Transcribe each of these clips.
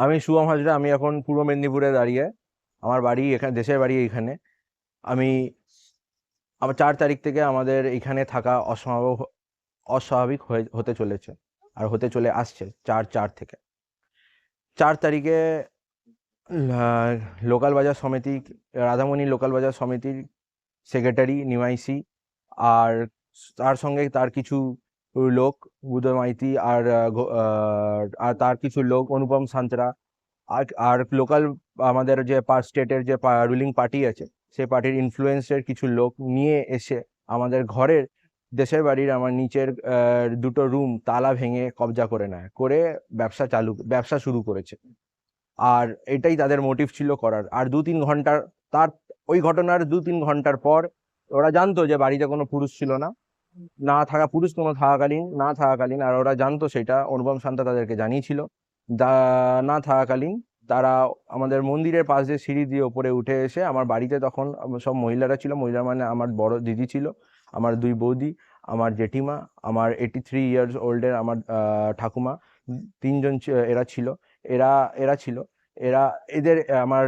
আমি শুভম হাজরা। আমি এখন পূর্ব মেদিনীপুরে দাঁড়িয়ে। আমার বাড়ি এখানে, দেশের বাড়ি এইখানে। আমি আমার 4 তারিখ থেকে আমাদের এখানে থাকা অস্বাভাবিক হতে চলেছে, আর হতে চলে আসছে 4/4 থেকে। 4 তারিখে লোকাল বাজার সমিতি, রাধামণি লোকাল বাজার সমিতির সেক্রেটারি নিমাইসি, আর তার সঙ্গে তার কিছু লোক, বুধ মাইতি, আর তার কিছু লোক, অনুপম সান্তরা, আর লোকাল আমাদের যে স্টেটের যে রুলিং পার্টি আছে, সেই পার্টির ইনফ্লুয়েন্সের কিছু লোক নিয়ে এসে আমাদের ঘরের, দেশের বাড়ির আমার নিচের 2টো রুম তালা ভেঙে কবজা করে নেয়, করে ব্যবসা শুরু করেছে। আর এটাই তাদের মোটিভ ছিল করার। আর 2-3 ঘন্টার, তার ওই ঘটনার 2-3 ঘন্টার পর ওরা জানতো যে বাড়িতে কোনো পুরুষ ছিল না, পুরুষ কোনো না থাকাকালীন, আর ওরা জানতো সেটা, অনুপম শান্তা তাদেরকে জানিয়েছিল। না থাকাকালীন তারা আমাদের মন্দিরের পাশ দিয়ে সিঁড়ি দিয়ে ওপরে উঠে এসে আমার বাড়িতে, তখন সব মহিলারা ছিল। মহিলা মানে আমার বড় দিদি ছিল, আমার 2 বৌদি, আমার জেঠিমা, আমার 83 ইয়ার্স ওল্ডের আমার ঠাকুমা, 3জন এরা ছিল। এরা এরা ছিল এরা এদের আমার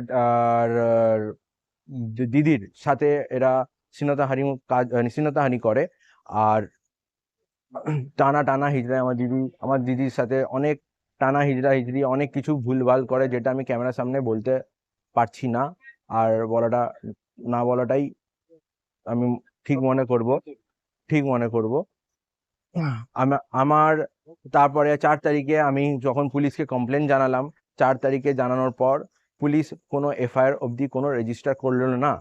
দিদির সাথে এরা শ্লীলতাহানি করে। আর টানা টানা হিজড়ায় আমার দিদির সাথে অনেক টানা হিজড়ি, অনেক কিছু ভুলভাল করে, যেটা আমি ক্যামেরার সামনে বলতে পারছি না। আর না বলাটাই আমি ঠিক মনে করব। আমার তারপরে 4 তারিখে আমি যখন পুলিশকে কমপ্লেন জানালাম, 4 তারিখে জানানোর পর পুলিশ কোনো এফআইআর অবধি কোনো রেজিস্টার করলো না।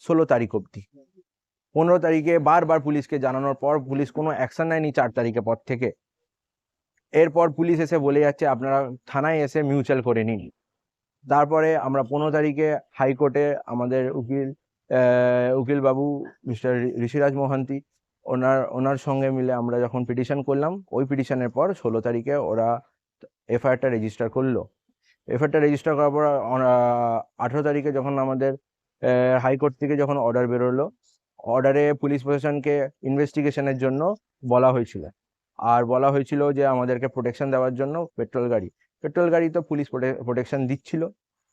16 তারিখ অবধি। 15 তারিখে বারবার পুলিশকে জানানোর পর পুলিশ কোনো অ্যাকশন নেয়নি 4 তারিখের পর থেকে। এরপর পুলিশ এসে বলে যাচ্ছে আপনারা থানায় এসে মিউচুয়াল করে নিন। তারপরে আমরা 15 তারিখে হাইকোর্টে আমাদের উকিল বাবু মিস্টার ঋষিরাজ মোহান্তি, ওনার সঙ্গে মিলে আমরা যখন পিটিশন করলাম, ওই পিটিশনের পর 16 তারিখে ওরা এফআইআরটা রেজিস্টার করলো। এফআইআরটা রেজিস্টার করার পর 18 তারিখে যখন আমাদের হাইকোর্ট থেকে যখন অর্ডার বেরোলো, অর্ডারে পুলিশ প্রশাসনকে ইনভেস্টিগেশনের জন্য বলা হয়েছিল। আর বলা হয়েছিল যে আমাদেরকে প্রোটেকশন দেওয়ার জন্য পেট্রোল গাড়ি তো পুলিশ প্রোটেকশন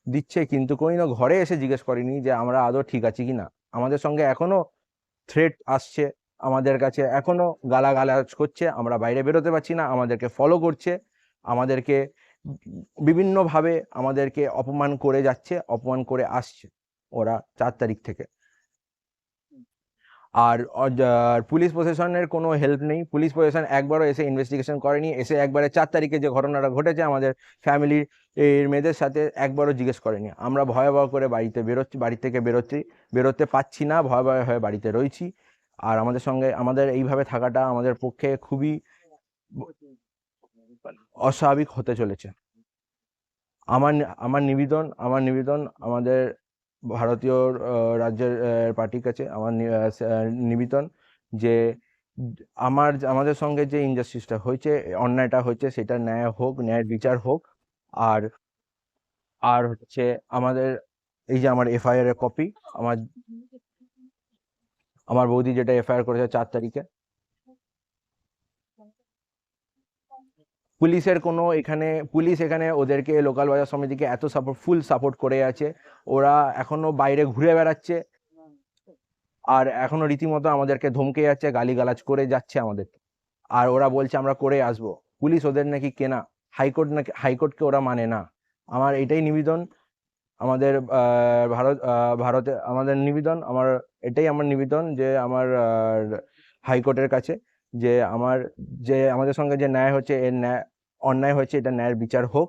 দিচ্ছে, কিন্তু কোনো ঘরে এসে জিজ্ঞেস করেনি যে আমরা আদৌ ঠিক আছি কিনা। আমাদের সঙ্গে এখনো থ্রেট আসছে, আমাদের কাছে এখনো গালাগালাজ করছে, আমরা বাইরে বেরোতে পারছি না, আমাদেরকে ফলো করছে, আমাদেরকে বিভিন্নভাবে আমাদেরকে অপমান করে আসছে ওরা 4 তারিখ থেকে। আর পুলিশ প্রশাসনের কোনো হেল্প নেই। পুলিশ প্রশাসন একবারও এসে ইনভেস্টিগেশন করেনি, এসে একবারে 4 তারিখে যে ঘটনাটা ঘটেছে আমাদের ফ্যামিলির মেয়েদের সাথে, একবারও জিজ্ঞেস করেনি। আমরা ভয়াবহ করে বাড়ি থেকে বেরোতে পারছি না, ভয়াবহ হয়ে বাড়িতে রয়েছি। আর আমাদের এইভাবে থাকাটা আমাদের পক্ষে খুবই অস্বাভাবিক হতে চলেছে। আমার আমার নিবেদন আমাদের ভারতীয় রাজ্যের পার্টির কাছে আমার নিবেদন যে আমাদের সঙ্গে যে ইনজাস্টিসটা হয়েছে, অন্যায়টা হয়েছে, সেটা ন্যায়ের বিচার হোক। আর আর হচ্ছে আমাদের এই যে আমার এফআইআর এর কপি, আমার আমার বৌদি যেটা এফআইআর করেছে 4 তারিখে, পুলিশ এখানে ওদেরকে, লোকাল বাজার সমিতিকে এত ফুল সাপোর্ট করে আছে। ওরা এখনো বাইরে ঘুরে বেড়াচ্ছে, আর এখনো রীতিমতো আমাদেরকে ধমকে যাচ্ছে, গালিগালাজ করে যাচ্ছে আমাদের। আর ওরা বলছে আমরা করে আসবো। পুলিশ ওদের নাকি কেনা, হাইকোর্টকে ওরা মানে না। আমার এটাই নিবেদন, আমাদের ভারতে আমাদের নিবেদন, আমার নিবেদন যে আমার হাইকোর্টের কাছে, যে আমাদের সঙ্গে যে অন্যায় হচ্ছে, এটা ন্যায়ের বিচার হোক।